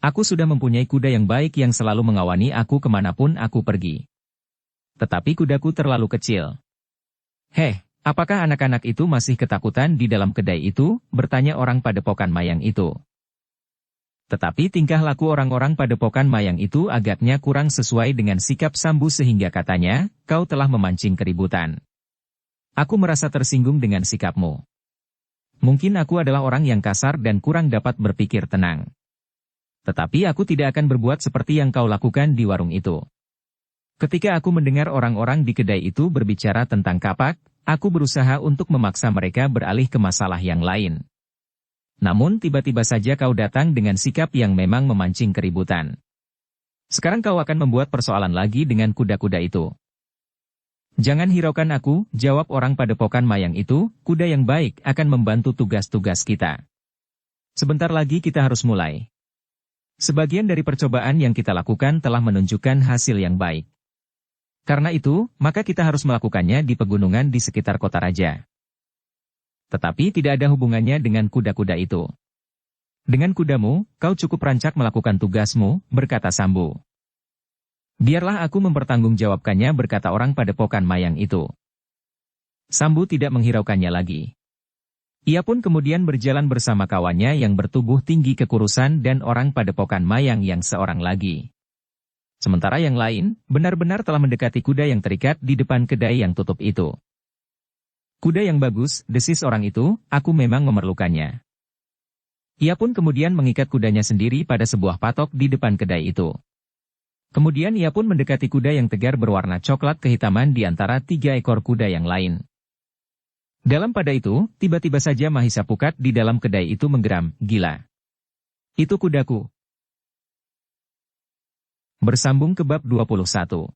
Aku sudah mempunyai kuda yang baik yang selalu mengawani aku kemanapun aku pergi. Tetapi kudaku terlalu kecil. Heh, apakah anak-anak itu masih ketakutan di dalam kedai itu? Bertanya orang Padepokan Mayang itu. Tetapi tingkah laku orang-orang Padepokan Mayang itu agaknya kurang sesuai dengan sikap Sambu sehingga katanya, kau telah memancing keributan. Aku merasa tersinggung dengan sikapmu. Mungkin aku adalah orang yang kasar dan kurang dapat berpikir tenang. Tetapi aku tidak akan berbuat seperti yang kau lakukan di warung itu. Ketika aku mendengar orang-orang di kedai itu berbicara tentang kapak, aku berusaha untuk memaksa mereka beralih ke masalah yang lain. Namun tiba-tiba saja kau datang dengan sikap yang memang memancing keributan. Sekarang kau akan membuat persoalan lagi dengan kuda-kuda itu. Jangan hiraukan aku, jawab orang Padepokan Mayang itu, kuda yang baik akan membantu tugas-tugas kita. Sebentar lagi kita harus mulai. Sebagian dari percobaan yang kita lakukan telah menunjukkan hasil yang baik. Karena itu, maka kita harus melakukannya di pegunungan di sekitar kota raja. Tetapi tidak ada hubungannya dengan kuda-kuda itu. Dengan kudamu, kau cukup rancak melakukan tugasmu, berkata Sambu. Biarlah aku mempertanggungjawabkannya, berkata orang Padepokan Mayang itu. Sambu tidak menghiraukannya lagi. Ia pun kemudian berjalan bersama kawannya yang bertubuh tinggi kekurusan dan orang Padepokan Mayang yang seorang lagi. Sementara yang lain, benar-benar telah mendekati kuda yang terikat di depan kedai yang tutup itu. Kuda yang bagus, desis orang itu, aku memang memerlukannya. Ia pun kemudian mengikat kudanya sendiri pada sebuah patok di depan kedai itu. Kemudian ia pun mendekati kuda yang tegar berwarna coklat kehitaman di antara 3 ekor kuda yang lain. Dalam pada itu, tiba-tiba saja Mahisa Pukat di dalam kedai itu menggeram, gila. Itu kudaku. Bersambung ke bab 21.